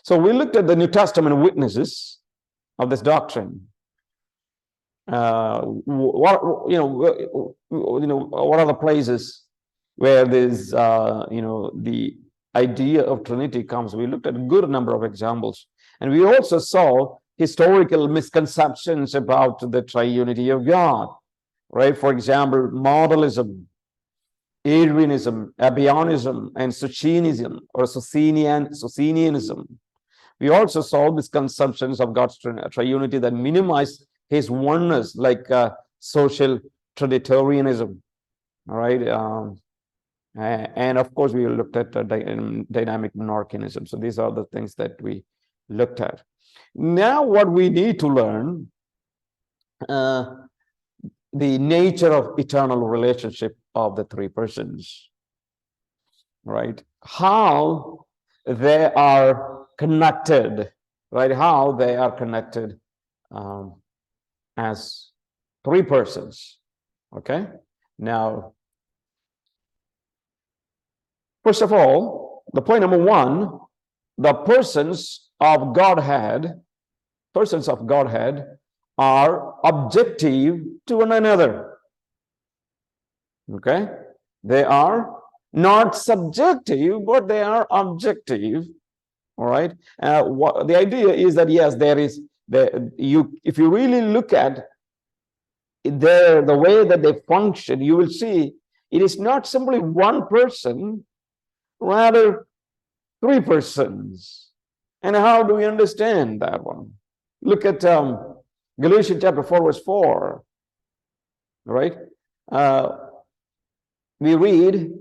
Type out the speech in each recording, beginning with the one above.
So we looked at the New Testament witnesses of this doctrine. What are the places where this the idea of Trinity comes? We looked at a good number of examples, and we also saw historical misconceptions about the triunity of God. Right? For example, modalism, Arianism, Ebionism, and Socinianism or Socinianism. We also saw misconceptions of God's triunity that minimize his oneness, like social Trinitarianism. All right. And of course, we looked at dynamic monarchianism. So these are the things that we looked at. Now, what we need to learn, the nature of eternal relationship of the three persons, right? How they are connected, right? How they are connected as three persons, okay? Now, first of all, the point number one, the persons of Godhead are objective to one another. Okay? They are not subjective, but they are objective. All right? The idea is that, yes, there is, if you really look at the way that they function, you will see it is not simply one person, rather three persons. And how do we understand that one? Look at Galatians chapter 4, verse 4. Right? We read,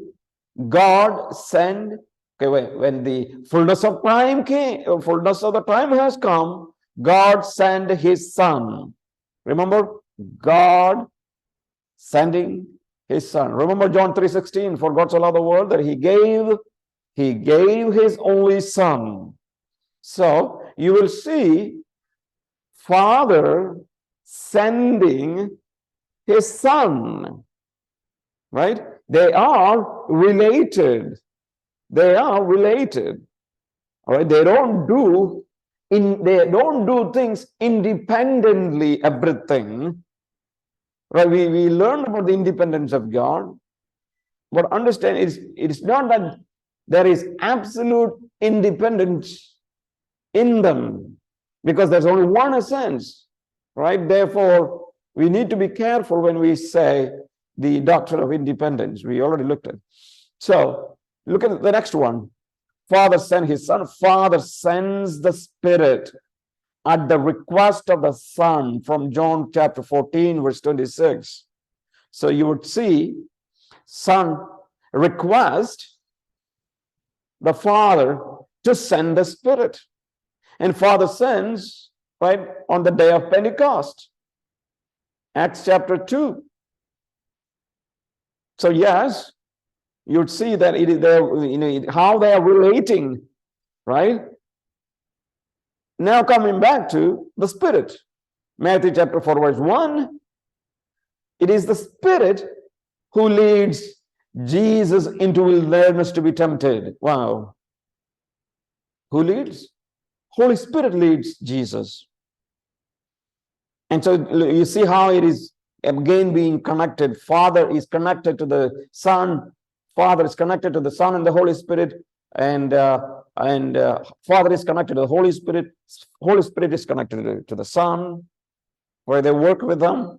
God sent, when the fullness of time came, fullness of the time has come, God sent his son. Remember, God sending his son. Remember John 3:16, for God so loved the world that he gave his only son. So you will see Father sending his son, right? They are related. They are related. All right. They don't do things independently, everything. Right? We learned about the independence of God, but understand it is not that there is absolute independence in them, because there's only one essence, right? Therefore, we need to be careful when we say the doctrine of independence. We already looked at. So look at the next one. Father sent his son. Father sends the Spirit at the request of the Son, from John chapter 14, verse 26. So you would see Son request the Father to send the Spirit. And Father sends, right, on the day of Pentecost. Acts chapter 2. So yes, you'd see that it is there, how they are relating, right? Now coming back to the Spirit. Matthew chapter 4, verse 1. It is the Spirit who leads Jesus into wilderness to be tempted. Wow. Who leads? Holy Spirit leads Jesus. And so you see how it is again being connected. Father is connected to the Son. Father is connected to the Son and the Holy Spirit. And Father is connected to the Holy Spirit. Holy Spirit is connected to the Son, where they work with them.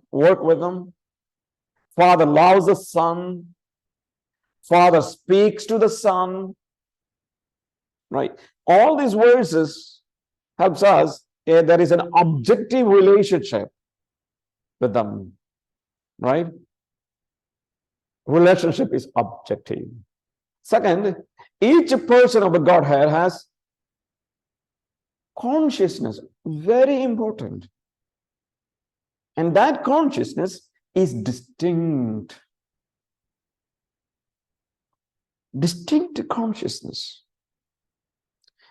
Father loves the Son. Father speaks to the Son. Right? All these verses helps us. There is an objective relationship with them. Right? Relationship is objective. Second, each person of the Godhead has consciousness, very important. And that consciousness is distinct. Distinct consciousness.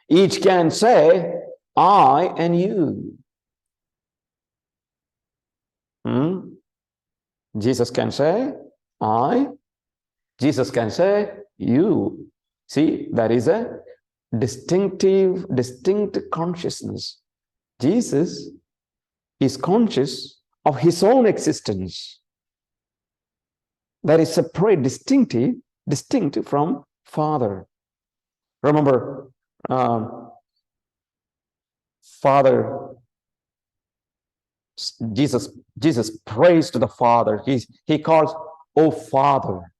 Each can say, I and you. Jesus can say, I. Jesus can say, you. See, that is a distinct consciousness. Jesus is conscious of his own existence. That is separate, distinct from Father. Remember, Father, Jesus prays to the Father. He calls, "Oh Father,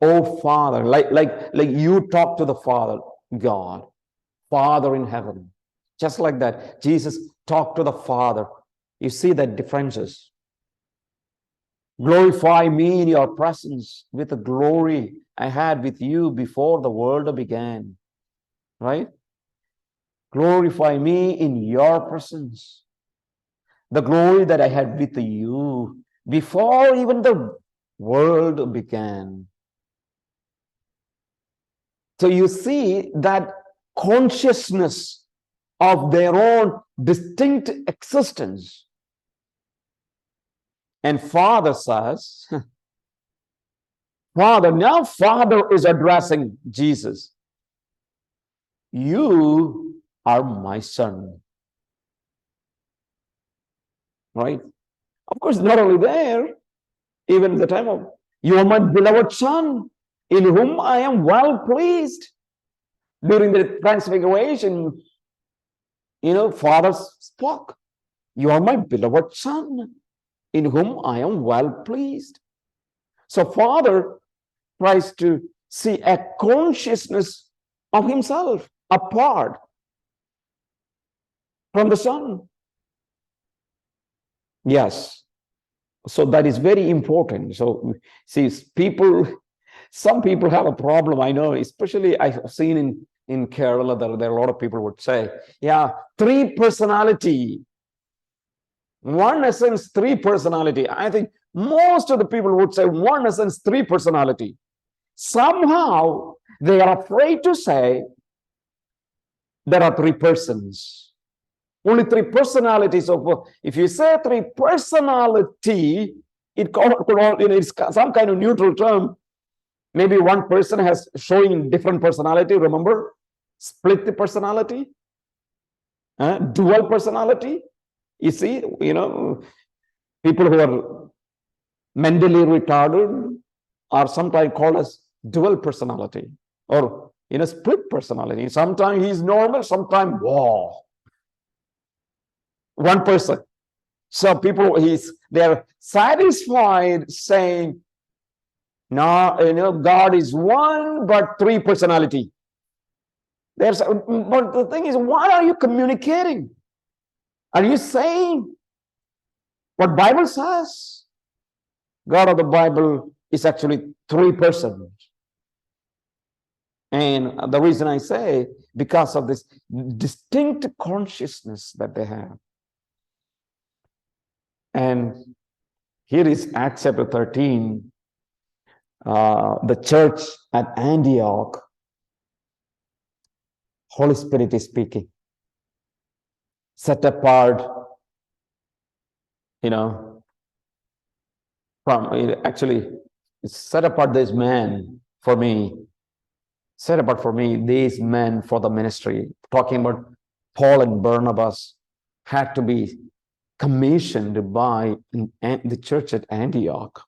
oh Father," like you talk to the Father, God, Father in heaven. Just like that, Jesus talked to the Father. You see that differences. Glorify me in your presence with the glory I had with you before the world began. Right? Glorify me in your presence. The glory that I had with you before even the world began. So you see that consciousness of their own distinct existence. And Father says, Father is addressing Jesus. You are my son. Right? Of course, not only there, even at the time of, you are my beloved son, in whom I am well pleased. During the transfiguration, Father spoke. You are my beloved son, in whom I am well pleased. So Father tries to see a consciousness of himself apart from the Son. Yes. So that is very important. So see, some people have a problem, I know, especially I've seen in Kerala, there are a lot of people would say, yeah, three personality. One essence, three personality. I think most of the people would say one essence, three personality. Somehow they are afraid to say there are three persons. Only three personalities. Of if you say three personality, it's some kind of neutral term. Maybe one person has showing different personality. Remember, split the personality, dual personality. You see, people who are mentally retarded are sometimes called as dual personality or split personality. Sometimes he's normal, sometimes wow. One person. So people they're satisfied saying, no, God is one, but three personality. But the thing is, what are you communicating? Are you saying what Bible says? God of the Bible is actually three persons. And the reason I say, because of this distinct consciousness that they have. And here is Acts chapter 13, the church at Antioch. Holy Spirit is speaking. Set apart, actually, set apart this man for me. Set apart for me these men for the ministry. Talking about Paul and Barnabas had to be commissioned by the church at Antioch.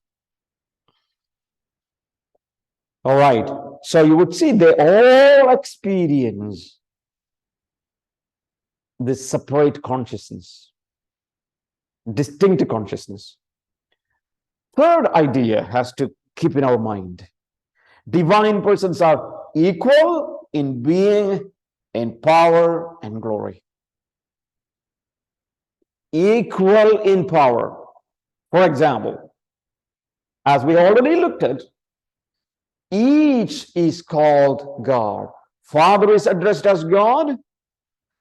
All right. So you would see they all experience this separate consciousness, distinct consciousness. Third idea has to keep in our mind. Divine persons are equal in being, in power, and glory. Equal in power. For example, as we already looked at, each is called God. Father is addressed as God.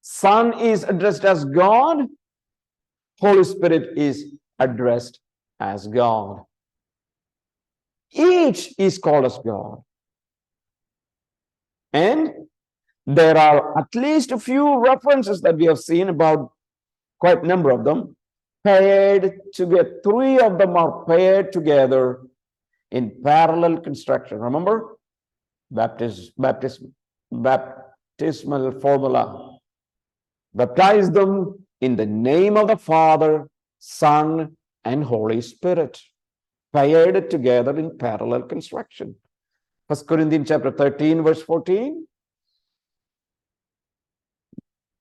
Son is addressed as God. Holy Spirit is addressed as God. Each is called as God. And there are at least a few references that we have seen, about quite a number of them, paired together. Three of them are paired together in parallel construction. Remember? Baptism, baptismal formula. Baptize them in the name of the Father, Son, and Holy Spirit, paired together in parallel construction. 1 Corinthians chapter 13, verse 14.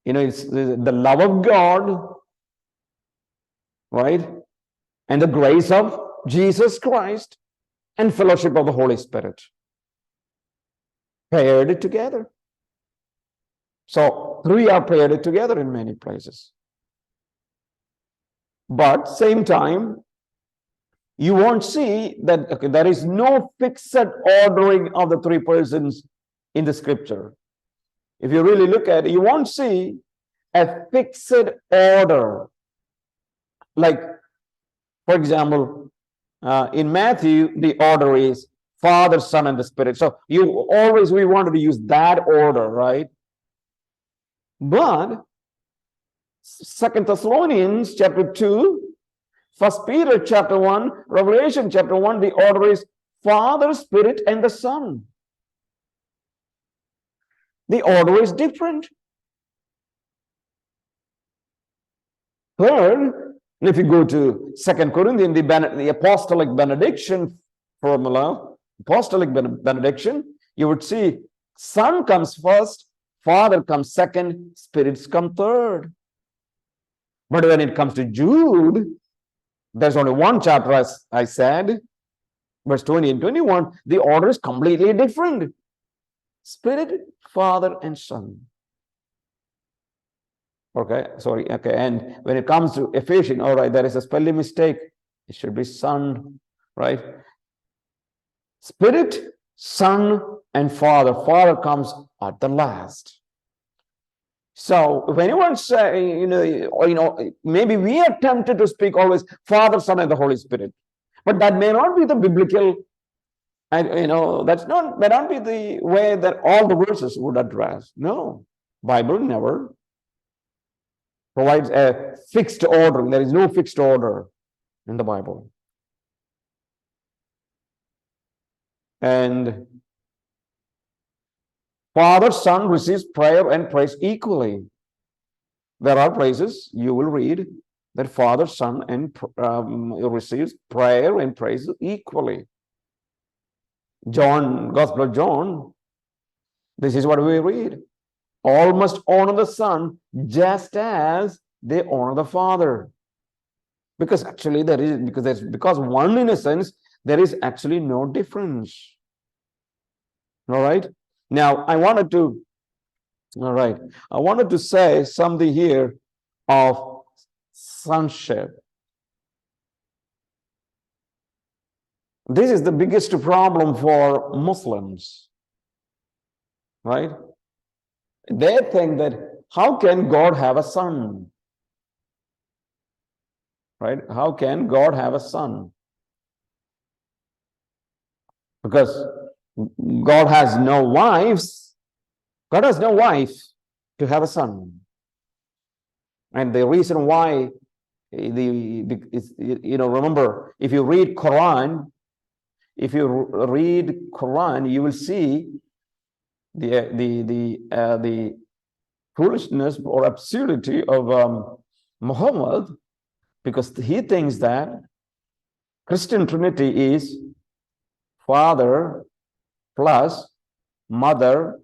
It's the love of God, right? And the grace of Jesus Christ and fellowship of the Holy Spirit, paired together. So 3 are paired together in many places. But same time, you won't see that there is no fixed ordering of the 3 persons in the scripture. If you really look at it, you won't see a fixed order. Like, for example, in Matthew, the order is Father, Son, and the Spirit. So we wanted to use that order, right? But 2 Thessalonians chapter 2, 1 Peter chapter 1, Revelation chapter 1, the order is Father, Spirit, and the Son. The order is different. Third, if you go to 2 Corinthians, the apostolic benediction formula, apostolic benediction, you would see Son comes first, Father comes second, Spirits come third. But when it comes to Jude, there's only one chapter, as I said, verse 20 and 21, the order is completely different. Spirit, Father, and Son. Okay, and when it comes to Ephesians, all right, there is a spelling mistake. It should be Son, right? Spirit, Son, and Father. Father comes at the last. So if anyone say, maybe we are tempted to speak always Father, Son, and the Holy Spirit, but that may not be the biblical, and may not be the way that all the verses would address. No, Bible never provides a fixed order. There is no fixed order in the Bible. And Father, Son receives prayer and praise equally. There are places you will read that Father, Son, and receives prayer and praise equally. John, Gospel of John, this is what we read. All must honor the Son just as they honor the Father. Because actually because one in a sense, there is actually no difference. All right. Now I wanted to say something here of sonship. This is the biggest problem for Muslims, right? They think that how can God have a son? Right? How can God have a son? Because God has no wives. God has no wife to have a son. And the reason why, remember, if you read Quran, you will see the foolishness or absurdity of Muhammad, because he thinks that Christian Trinity is Father plus Mother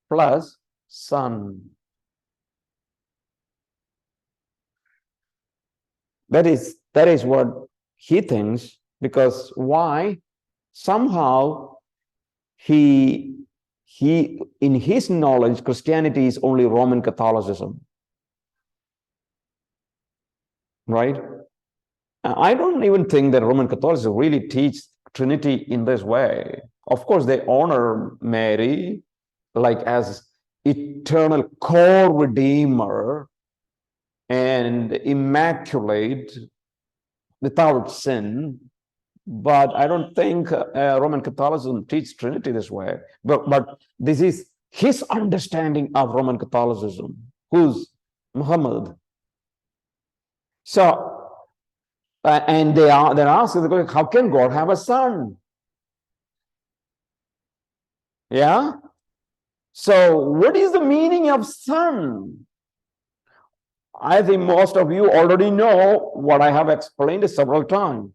plus Son. That is what he thinks, because why? Somehow he in his knowledge, Christianity is only Roman Catholicism. Right? I don't even think that Roman Catholicism really teaches Trinity in this way. Of course, they honor Mary like as eternal co-redeemer and immaculate without sin. But I don't think Roman Catholicism teaches Trinity this way. But this is his understanding of Roman Catholicism, who's Muhammad. So, and they're asking, how can God have a son? Yeah? So what is the meaning of son? I think most of you already know what I have explained several times.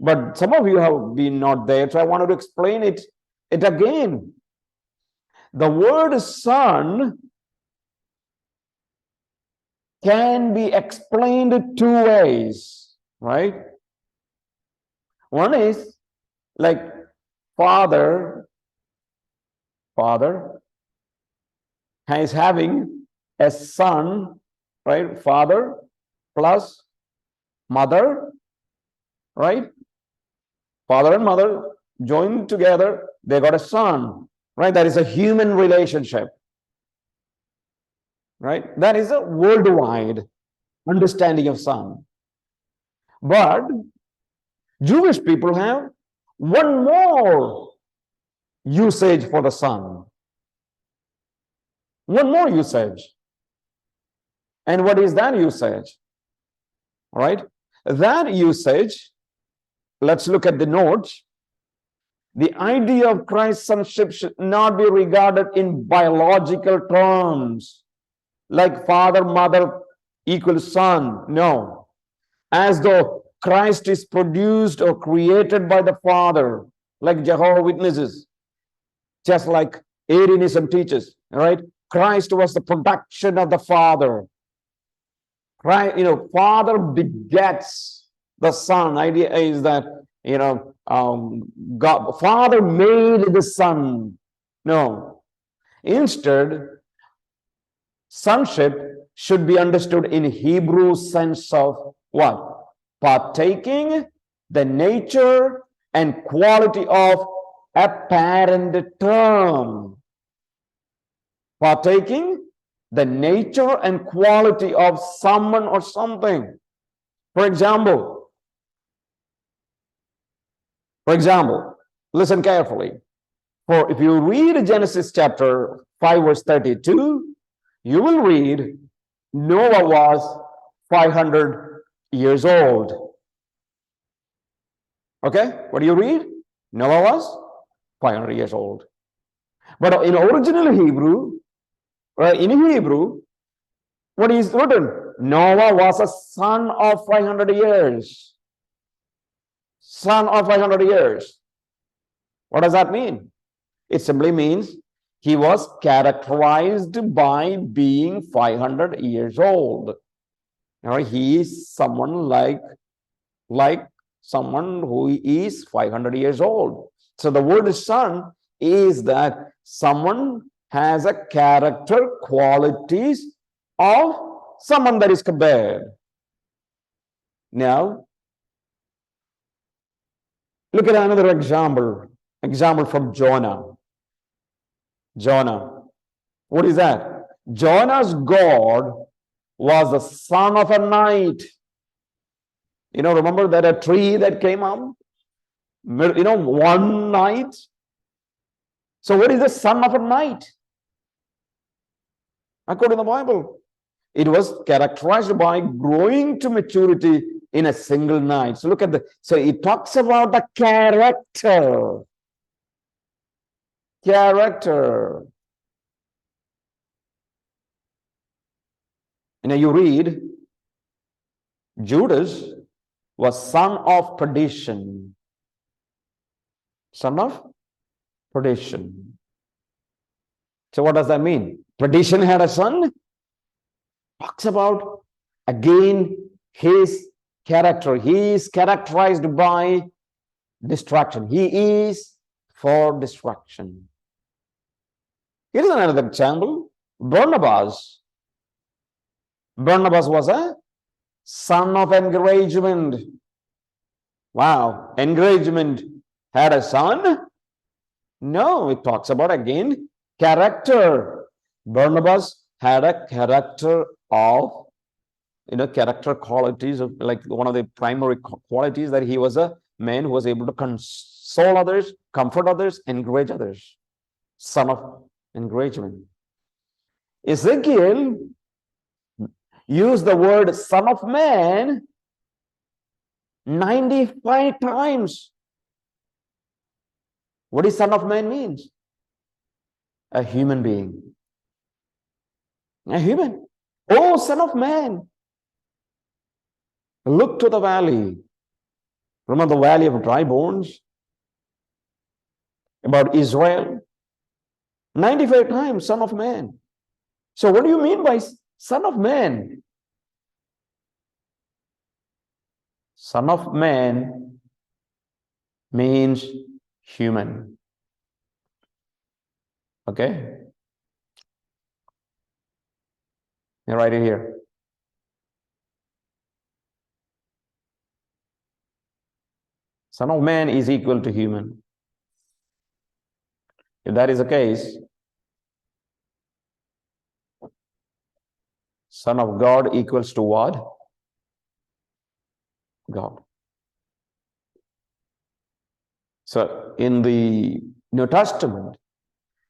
But some of you have been not there, so I wanted to explain it again. The word son can be explained two ways, right? One is like father is having a son, right? Father plus mother, right? Father and mother joined together, they got a son, right? That is a human relationship, right? That is a worldwide understanding of son. But Jewish people have one more usage for the son. One more usage. And what is that usage? Right? That usage, let's look at the notes. The idea of Christ's sonship should not be regarded in biological terms, like father, mother equals son. No. As though Christ is produced or created by the Father, like Jehovah's Witnesses, just like Arianism teaches, right? Christ was the production of the Father. Right? Father begets the Son. Idea is that, God, Father made the Son. No. Instead, sonship should be understood in Hebrew sense of what? Partaking the nature and quality of a parent term. Partaking the nature and quality of someone or something. For example, listen carefully. For if you read Genesis chapter 5 verse 32, you will read Noah was 500 years old. Okay, what do you read? Noah was 500 years old. But in original Hebrew, in Hebrew, what is written? Noah was a son of 500 years. Son of 500 years. What does that mean? It simply means he was characterized by being 500 years old. He is someone like someone who is 500 years old. So the word son is that someone has a character qualities of someone that is compared. Now, look at another example from Jonah. Jonah. What is that? Jonah's God was the son of a night. Remember that a tree that came up? One night. So what is the son of a night? According to the Bible, it was characterized by growing to maturity in a single night. So look at so it talks about the character. Character. You read, Judas was son of perdition. Son of perdition. So what does that mean? Perdition had a son? Talks about, again, his character. He is characterized by destruction. He is for destruction. Here is another example. Barnabas was a son of engagement. Wow, engagement had a son? No, it talks about, again, character. Barnabas had a character of, character qualities of, like, one of the primary qualities that he was a man who was able to console others, comfort others, encourage others. Son of engagement. Ezekiel used the word son of man 95 times. What does son of man means? A human being. A human. Oh, Son of Man, look to the valley. Remember the valley of dry bones? About Israel? 95 times, Son of Man. So what do you mean by Son of Man? Son of Man means human. Okay? You write it here. Son of Man is equal to human. If that is the case, Son of God equals to what? God. So in the New Testament,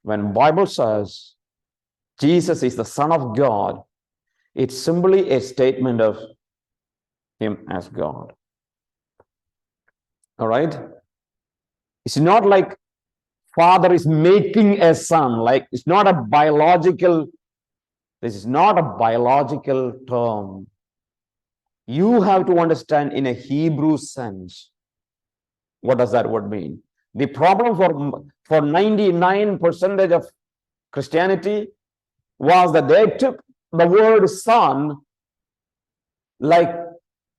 when Bible says Jesus is the Son of God, it's simply a statement of him as God. All right? It's not like Father is making a son, like it's not a biological, this is not a biological term. You have to understand in a Hebrew sense, what does that word mean? The problem for 99% of Christianity was that they took the word son like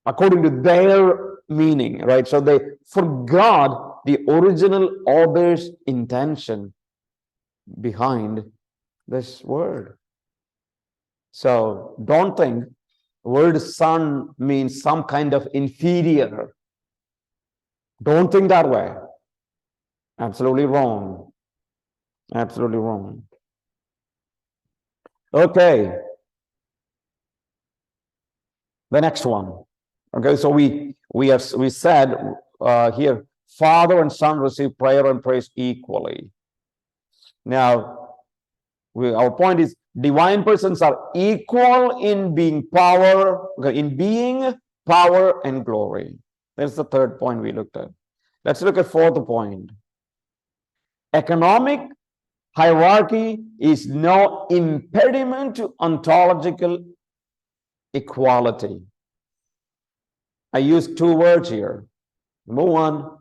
according to their meaning, right? So they forgot the original author's intention behind this word. So don't think the word son means some kind of inferior. Don't think that way. Absolutely wrong. Absolutely wrong. Okay. The next one. Okay, so we said here, Father and Son receive prayer and praise equally. Now, our point is divine persons are equal in being power, power and glory. That's the third point we looked at. Let's look at fourth point. Economic hierarchy is no impediment to ontological equality. I use two words here. Number one,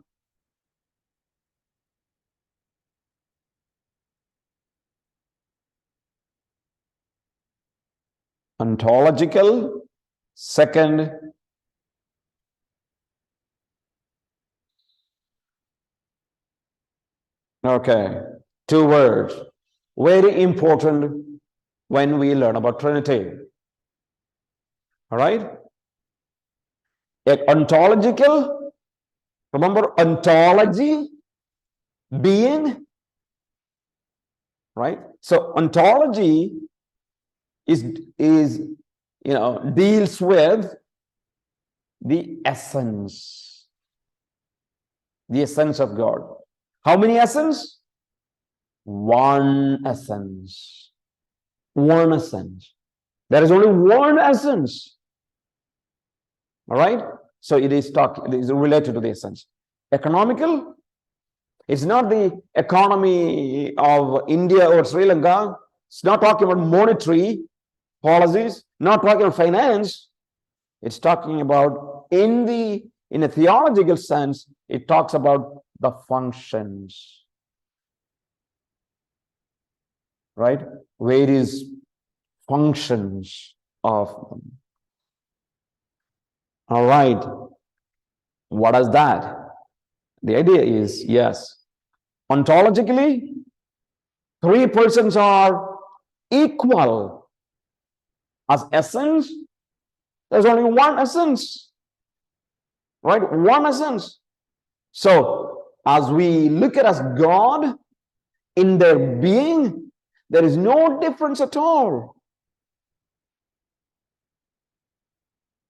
ontological. Second, okay, two words. Very important when we learn about Trinity. All right? Ontological, remember ontology, being, right? So ontology is deals with the essence of God. How many essence? One essence. One essence. There is only one essence. All right? So it is related to the essence. Economical, it's not the economy of India or Sri Lanka. It's not talking about monetary policies, not talking about finance. It's talking about in a theological sense, it talks about the functions. Right? Various functions of them. All right. What is that? The idea is, yes, ontologically, three persons are equal. As essence, there's only one essence. Right? One essence. So, as we look at as God, in their being, there is no difference at all.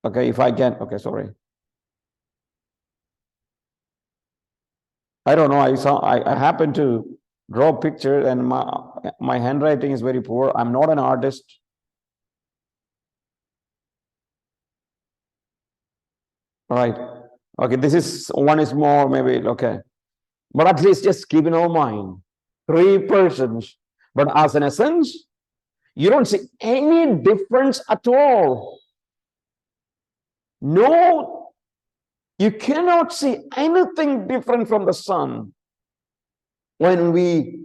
Okay, if I can, okay, sorry. I don't know, I happened to draw a picture and my handwriting is very poor. I'm not an artist. All right. Okay, this is one is more maybe, okay. But at least just keep in our mind, three persons, But as an essence, you don't see any difference at all. No, you cannot see anything different from the Son when we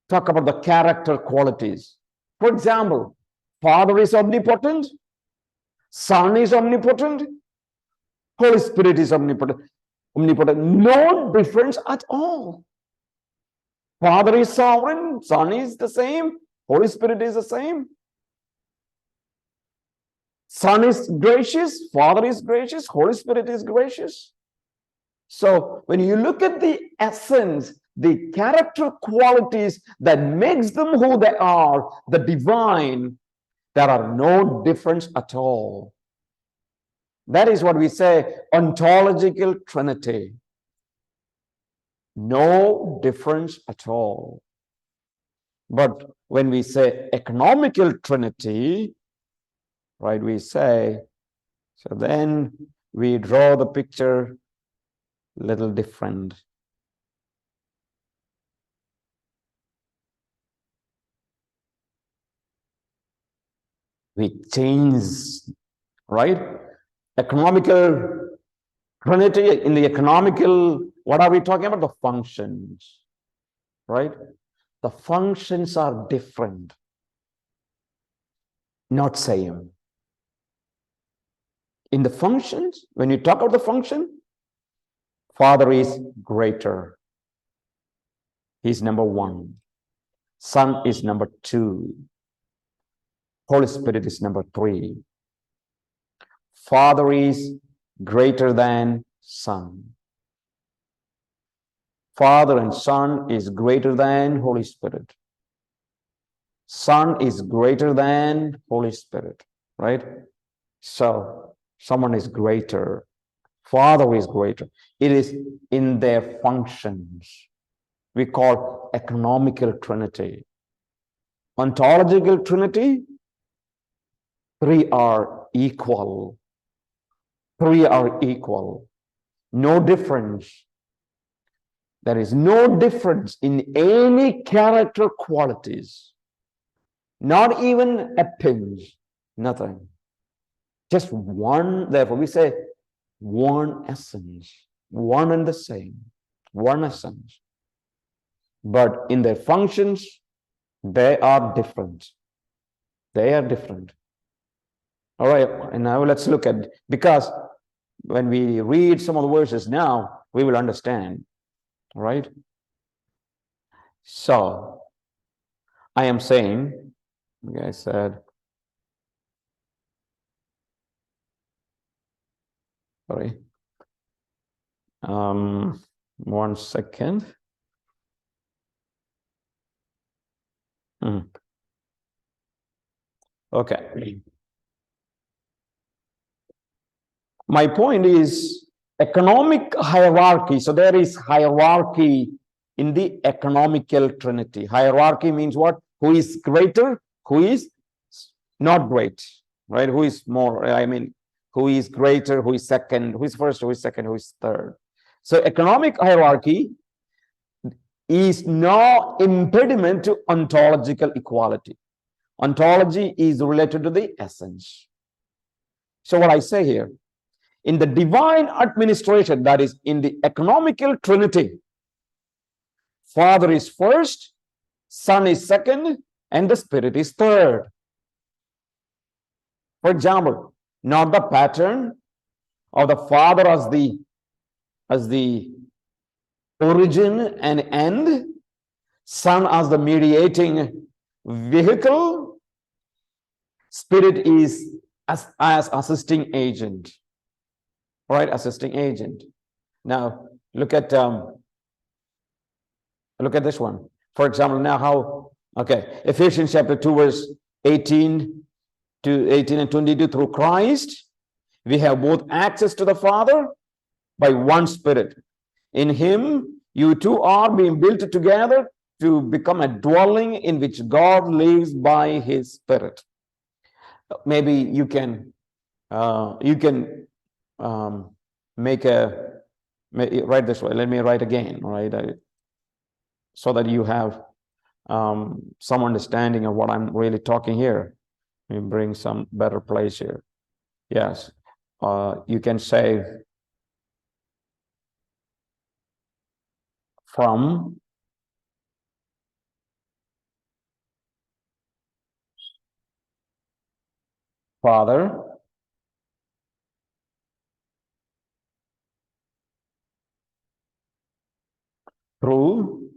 talk about the character qualities. For example, Father is omnipotent, Son is omnipotent, Holy Spirit is omnipotent. No difference at all. Father is sovereign, Son is the same, Holy Spirit is the same. Son is gracious, Father is gracious, Holy Spirit is gracious. So when you look at the essence, the character qualities that makes them who they are, the divine, there are no difference at all. That is what we say, ontological Trinity. No difference at all. But when we say economical Trinity, right, we say, so then we draw the picture a little different. We change, right? Economical Trinity, in the economical, what are we talking about? The functions, right? The functions are different, not same. In the functions, when you talk about the function, Father is greater. He's number one. Son is number two. Holy Spirit is number three. Father is greater than Son. Father and Son is greater than Holy Spirit. Son is greater than Holy Spirit, right? So someone is greater. Father is greater. It is in their functions. We call economical Trinity. Ontological Trinity, three are equal. Three are equal. No difference. There is no difference in any character qualities. Not even a pinch. Nothing. Just one. Therefore, we say one essence. One and the same. One essence. But in their functions, they are different. They are different. All right, and now let's look at, because when we read some of the verses now, we will understand. All right. So I am saying, like I said, sorry. 1 second. Okay. My point is economic hierarchy. So there is hierarchy in the economical Trinity. Hierarchy means what? Who is greater? Who is not great? Right? Who is more? I mean, who is greater? Who is second? Who is first? Who is second? Who is third? So economic hierarchy is no impediment to ontological equality. Ontology is related to the essence. So what I say here, in the divine administration, that is in the economical Trinity, Father is first, Son is second, and the Spirit is third. For example, not the pattern of the Father as the origin and end, Son as the mediating vehicle, Spirit is as assisting agent. Right, assisting agent. Now look at this one. For example, now how, okay, Ephesians chapter 2 verse 18 and 22, through Christ we have both access to the Father by one Spirit. In him you two are being built together to become a dwelling in which God lives by his Spirit. Maybe you can write this way. Let me write again, right? So that you have some understanding of what I'm really talking here. Let me bring some better place here. Yes, you can say from Father through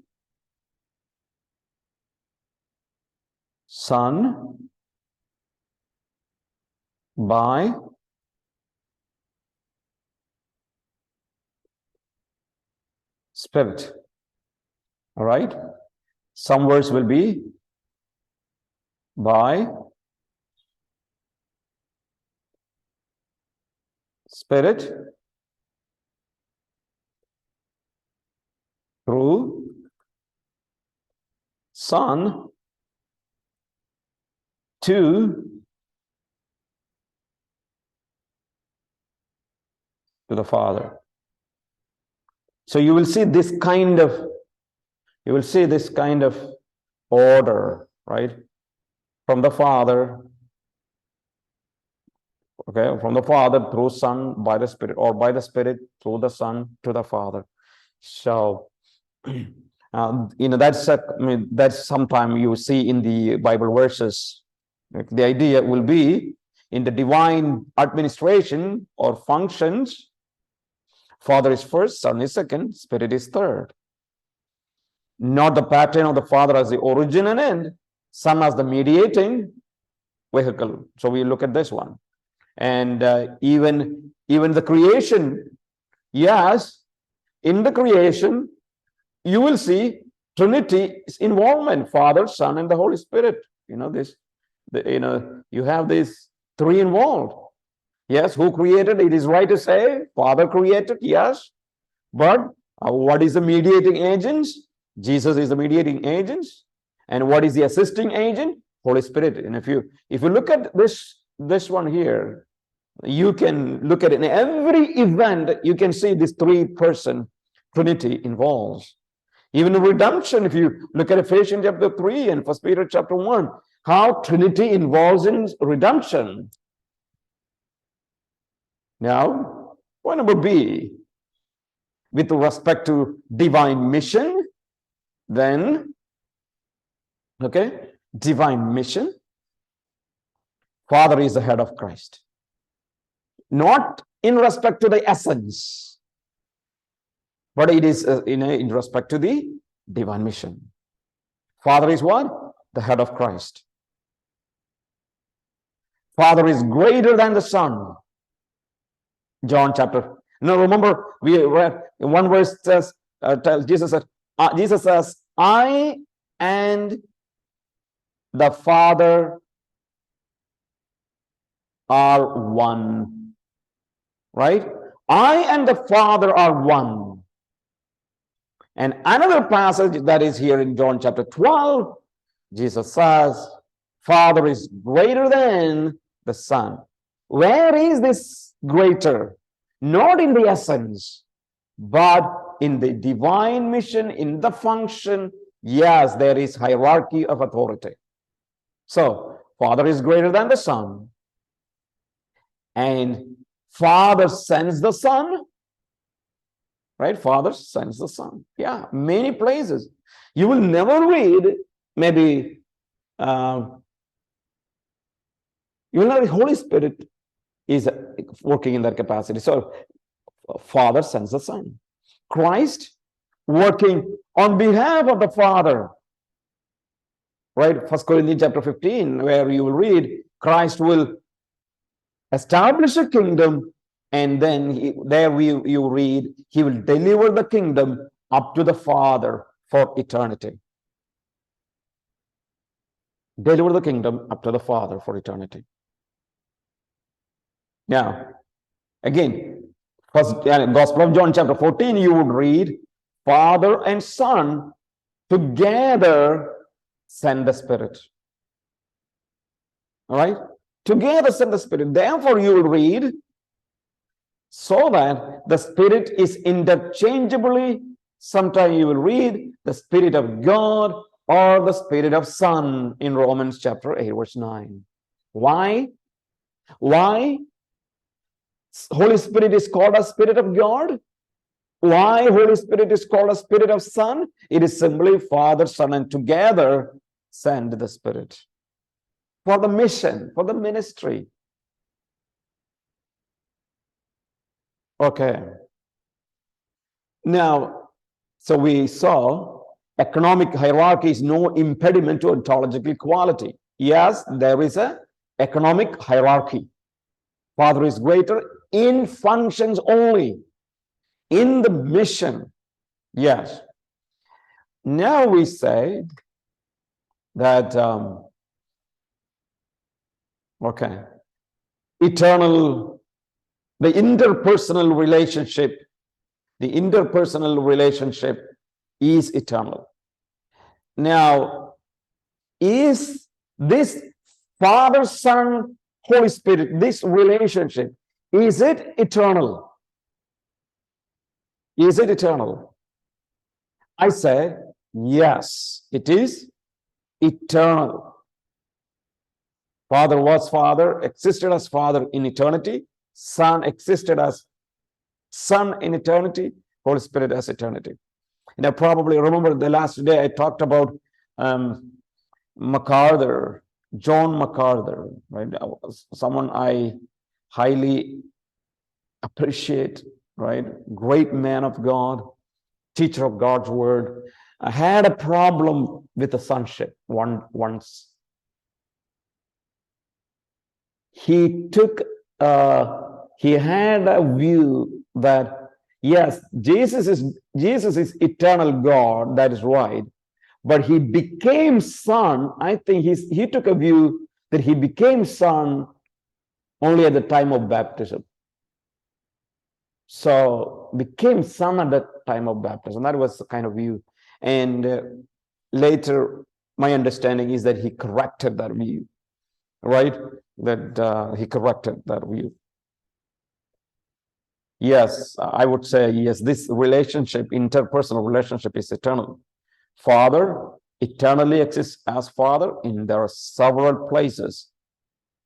Son by Spirit. All right. Some words will be by Spirit through Son to the Father. So you will see this kind of order, right? From the Father, okay, from the Father through Son by the Spirit, or by the Spirit through the Son to the Father. So that's sometime you see in the Bible verses. The idea will be in the divine administration or functions, Father is first, Son is second, Spirit is third. Not the pattern of the Father as the origin and end, Son as the mediating vehicle. So we look at this one. And even the creation, yes, in the creation, you will see Trinity's involvement, Father, Son, and the Holy Spirit. You have these three involved. Yes, who created? It is right to say Father created, yes. But what is the mediating agent? Jesus is the mediating agent. And what is the assisting agent? Holy Spirit. And if you look at this one here, you can look at it in every event, you can see this three-person Trinity involves. Even in redemption, if you look at Ephesians chapter 3 and 1 Peter chapter 1, how Trinity involves in redemption. Now, point number B, with respect to divine mission, then, okay, divine mission, Father is the head of Christ. Not in respect to the essence, but it is in respect to the divine mission. Father is what? The head of Christ. Father is greater than the Son. John chapter. Now remember, we read in one verse says, Jesus says, I and the Father are one. Right? I and the Father are one. And another passage that is here in John chapter 12, Jesus says, Father is greater than the Son. Where is this greater? Not in the essence, but in the divine mission, in the function. Yes, there is hierarchy of authority. So, Father is greater than the Son. And Father sends the Son. Right? Father sends the Son. Yeah, many places. You will never read, maybe, you will not read Holy Spirit is working in that capacity. So, Father sends the Son. Christ working on behalf of the Father. Right? 1 Corinthians chapter 15, where you will read, Christ will establish a kingdom, and then you read, he will deliver the kingdom up to the Father for eternity. Deliver the kingdom up to the Father for eternity. Now, again, Gospel of John chapter 14, you would read, Father and Son together send the Spirit. All right? Together send the Spirit. Therefore, you will read, so that the Spirit is interchangeably, sometimes you will read, the Spirit of God or the Spirit of Son in Romans chapter 8, verse 9. Why? Why Holy Spirit is called a Spirit of God? Why Holy Spirit is called a Spirit of Son? It is simply Father, Son, and together send the Spirit for the mission, for the ministry. Okay. Now, so we saw economic hierarchy is no impediment to ontological equality. Yes, there is a economic hierarchy. Father is greater in functions only, in the mission. Yes. Now we say that, okay, eternal, the interpersonal relationship is eternal. Now, is this Father, Son, Holy Spirit, this relationship, is it eternal? Is it eternal? I say, yes, it is eternal. Father was Father, existed as Father in eternity. Son existed as Son in eternity. Holy Spirit as eternity. And I probably remember the last day I talked about MacArthur, John MacArthur, right? Someone I highly appreciate, right? Great man of God, teacher of God's word. I had a problem with the sonship once. He had a view that yes, Jesus is eternal God, that is right, but he became son. I think he took a view that he became son only at the time of baptism. So became son at the time of baptism. That was the kind of view. And later, my understanding is that he corrected that view, right? That he corrected that view. Yes, I would say yes, this relationship, interpersonal relationship is eternal. Father eternally exists as Father, and there are several places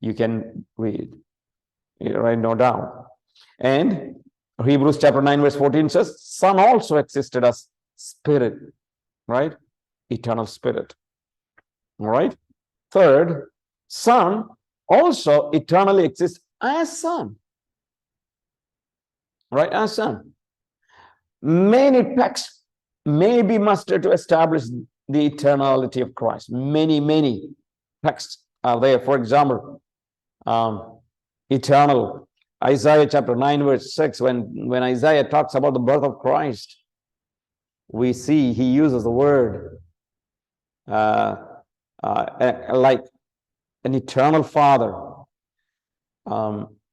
you can read, right? No doubt. And Hebrews chapter 9 verse 14 says, Son also existed as Spirit, right? Eternal Spirit. All right. Third, Son also eternally exists as Son, right? As Son. Many texts may be mustered to establish the eternality of Christ. Many texts are there. For example, eternal. Isaiah chapter 9 verse 6, when Isaiah talks about the birth of Christ, we see he uses the word like an eternal Father.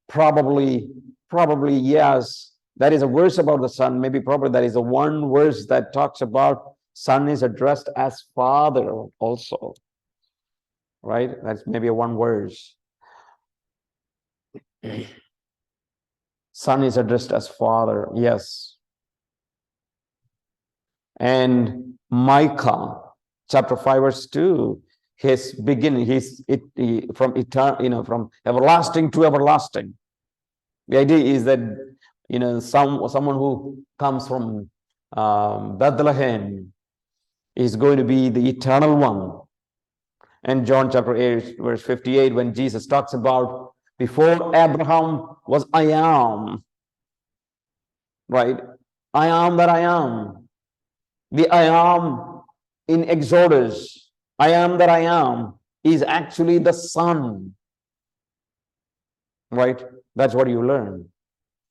Probably yes, that is a verse about the Son. Maybe probably that is the one verse that talks about Son is addressed as Father also, right? That's maybe a one verse. Son is addressed as Father, yes. And Micah chapter 5 verse 2, his beginning, from eternal, from everlasting to everlasting. The idea is that someone who comes from Bethlehem is going to be the eternal one. And John chapter 8 verse 58, when Jesus talks about before Abraham was I am, right? I am that I am. The I am in Exodus, I am that I am, is actually the Son, right? That's what you learn.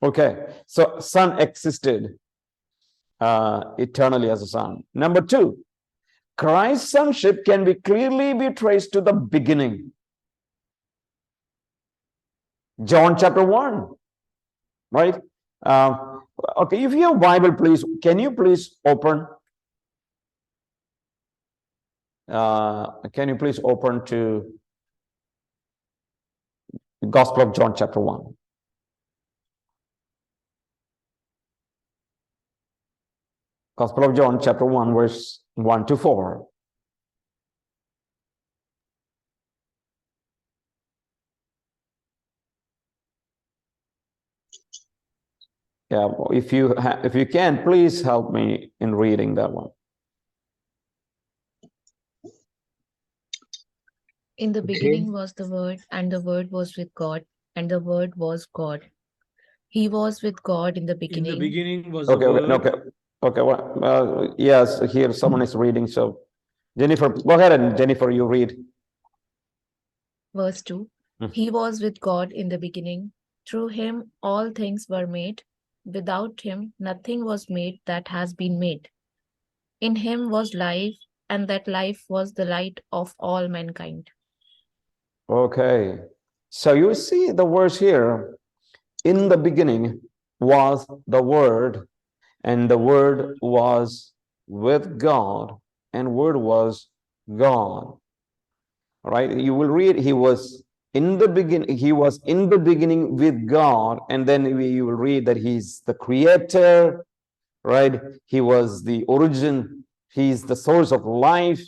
Okay, so Son existed eternally as a Son. Number two, Christ's sonship can clearly be traced to the beginning. John chapter 1, right? Okay, if you have Bible, please, can you please open? Can you please open to the Gospel of John chapter 1? Gospel of John chapter 1 verse 1 to 4. Yeah, if you can, please help me in reading that one. In the beginning was the Word, and the Word was with God, and the Word was God. He was with God in the In the beginning. beginning was Okay, the Word. okay. Well, yes, here someone is reading. So, Jennifer, go ahead, and Jennifer, you read. Verse 2. Hmm. He was with God in the beginning. Through him all things were made. Without him nothing was made that has been made. In him was life, and that life was the light of all mankind. Okay, so you see the words here. In the beginning was the Word, and the Word was with God, and Word was God. Right? You will read, he was in the beginning with God, and then you will read that he's the creator, right? He was the origin, he's the source of life,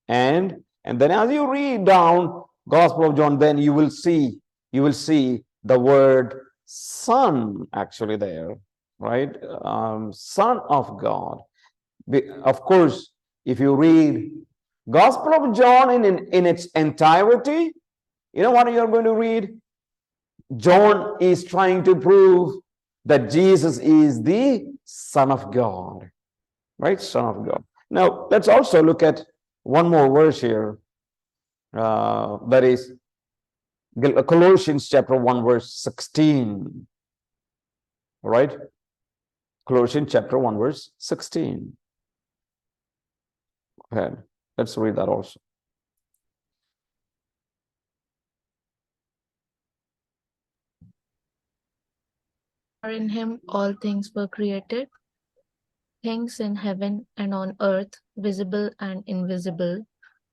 and then as you read down Gospel of John, then you will see the word Son actually there, right? Son of God. Of course, if you read Gospel of John in its entirety, you know what you're going to read? John is trying to prove that Jesus is the Son of God, right? Son of God. Now, let's also look at one more verse here. That is Colossians chapter 1, verse 16. Right? Colossians chapter 1, verse 16. Okay, let's read that also. For in him all things were created, things in heaven and on earth, visible and invisible,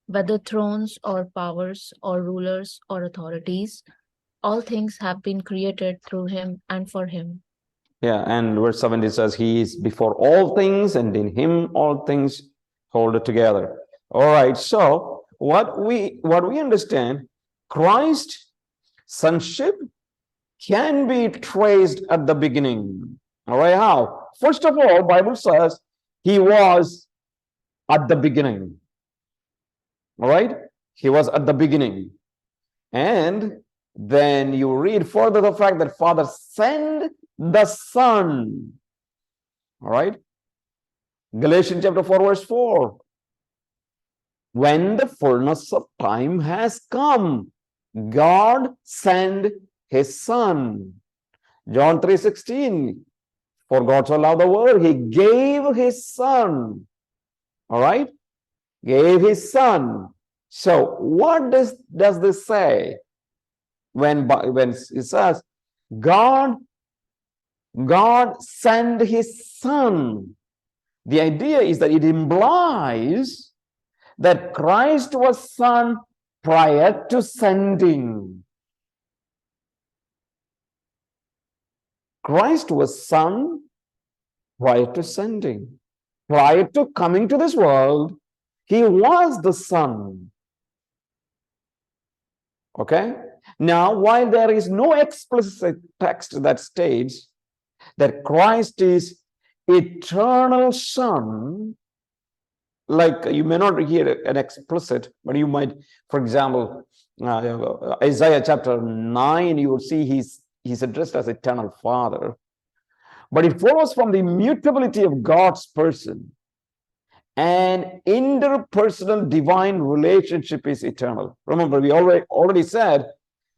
whether thrones or powers or rulers or authorities. All things have been created through him and for him. Yeah, and verse 17 says, He is before all things, and in Him all things hold it together. All right, so what we understand, Christ's sonship can be traced at the beginning. All right, how? First of all, Bible says He was at the beginning. All right, He was at the beginning. And then you read further the fact that Father sent the Son. All right. Galatians chapter 4, verse 4. When the fullness of time has come, God sent his Son. John 3:16. For God so loved the world, he gave his Son. All right? Gave his Son. So what does this say? When it says God sent his Son. The idea is that it implies that Christ was Son prior to sending. Christ was Son prior to sending. Prior to coming to this world, he was the Son. Okay? Now, while there is no explicit text that states that Christ is eternal Son, like you may not hear an explicit, but you might, for example, Isaiah chapter 9, you will see he's addressed as eternal Father. But it follows from the immutability of God's person. And interpersonal divine relationship is eternal. Remember, we already said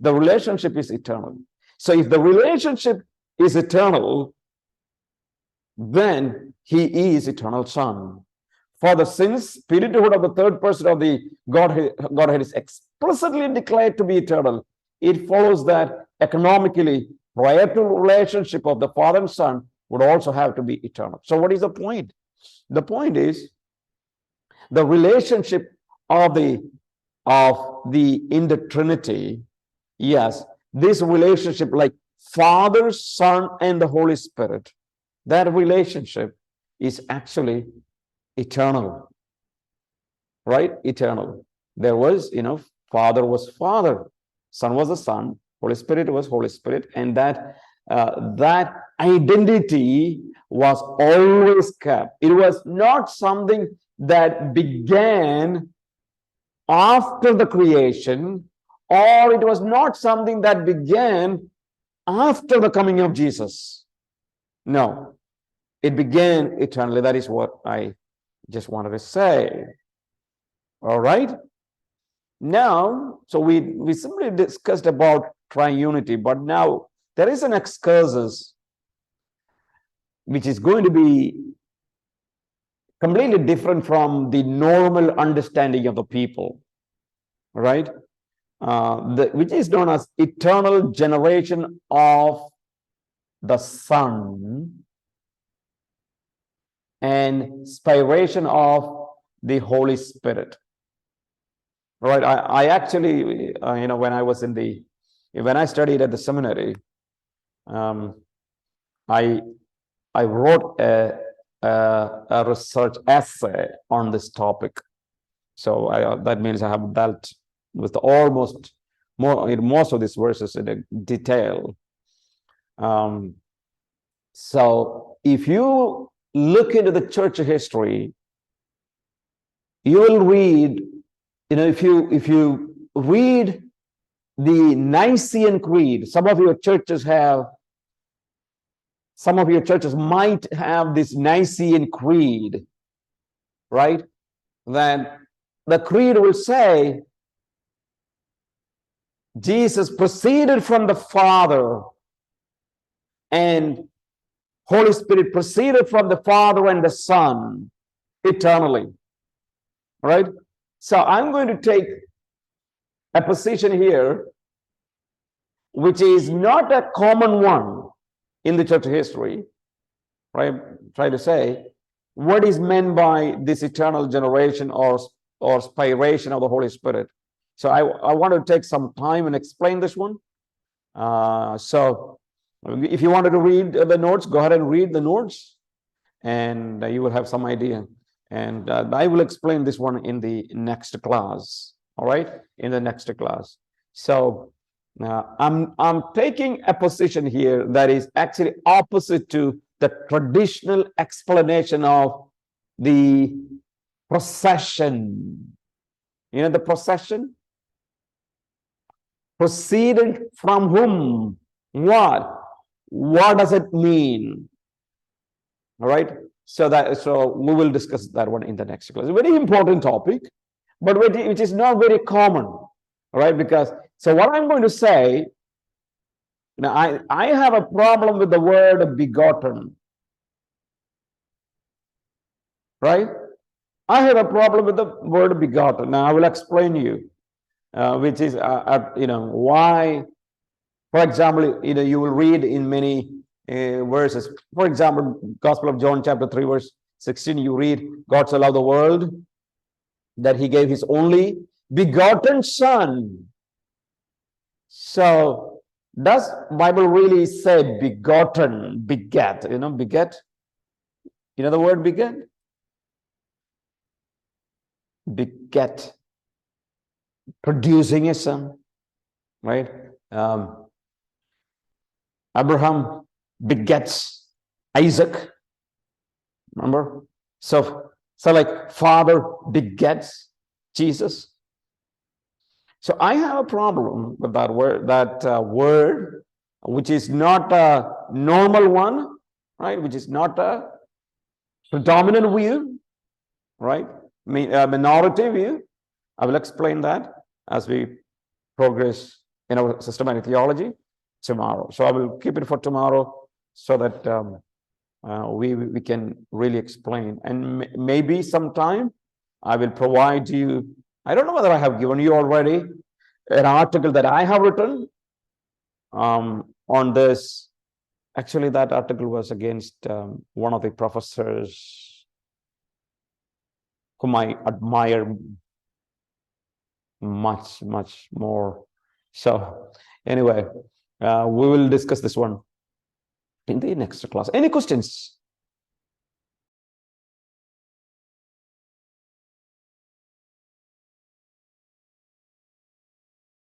the relationship is eternal. So if the relationship is eternal, then he is eternal Son. For the since spirithood of the third person of the Godhead is explicitly declared to be eternal, it follows that economically, prior to relationship of the Father and Son would also have to be eternal. So what is the point? The point is the relationship of the in the Trinity. Yes, this relationship like Father, Son, and the Holy Spirit, that relationship is actually eternal, right? Eternal. There was, Father was Father, Son was the Son, Holy Spirit was Holy Spirit, and that that identity was always kept. It was not something that began after the creation, or it was not something that began after the coming of Jesus. No, it began eternally. That is what I just wanted to say. All right. Now, so we simply discussed about triunity, but now there is an excursus which is going to be completely different from the normal understanding of the people, right? Which is known as eternal generation of the Son and spiration of the Holy Spirit. Right? I actually, when I studied at the seminary, I wrote a research essay on this topic. So that means I have dealt with most of these verses in detail. So if you look into the church history, you will read, if you read the Nicene Creed, some of your churches might have this Nicene Creed, right? That the creed will say Jesus proceeded from the Father and Holy Spirit proceeded from the Father and the Son eternally, right? So I'm going to take a position here which is not a common one in the church history, right? Try to say what is meant by this eternal generation or spiration of the Holy Spirit. So I want to take some time and explain this one. So if you wanted to read the notes, go ahead and read the notes, and you will have some idea. And I will explain this one in the next class. All right, in the next class. So I'm taking a position here that is actually opposite to the traditional explanation of the procession. You know the procession? Proceeded from whom? What? What does it mean? All right. So we will discuss that one in the next class. A very important topic, but which is not very common. All right, because so what I'm going to say, now I have a problem with the word begotten. Right? I have a problem with the word begotten. Now I will explain you, which is why. For example, you will read in many verses. For example, Gospel of John, chapter 3, verse 16, you read, God so loved the world that he gave his only begotten Son. So, does Bible really say begotten, beget? Beget? You know the word beget? Beget. Producing a son, right? Abraham begets Isaac. Remember? So like Father begets Jesus. So I have a problem with that word, which is not a normal one, right? Which is not a predominant view, right? A minority view. I will explain that as we progress in our systematic theology tomorrow. So I will keep it for tomorrow so that we can really explain. And maybe sometime I will provide you, I don't know whether I have given you already, an article that I have written on this. Actually, that article was against one of the professors whom I admire much, much more. So anyway, we will discuss this one in the next class. Any questions?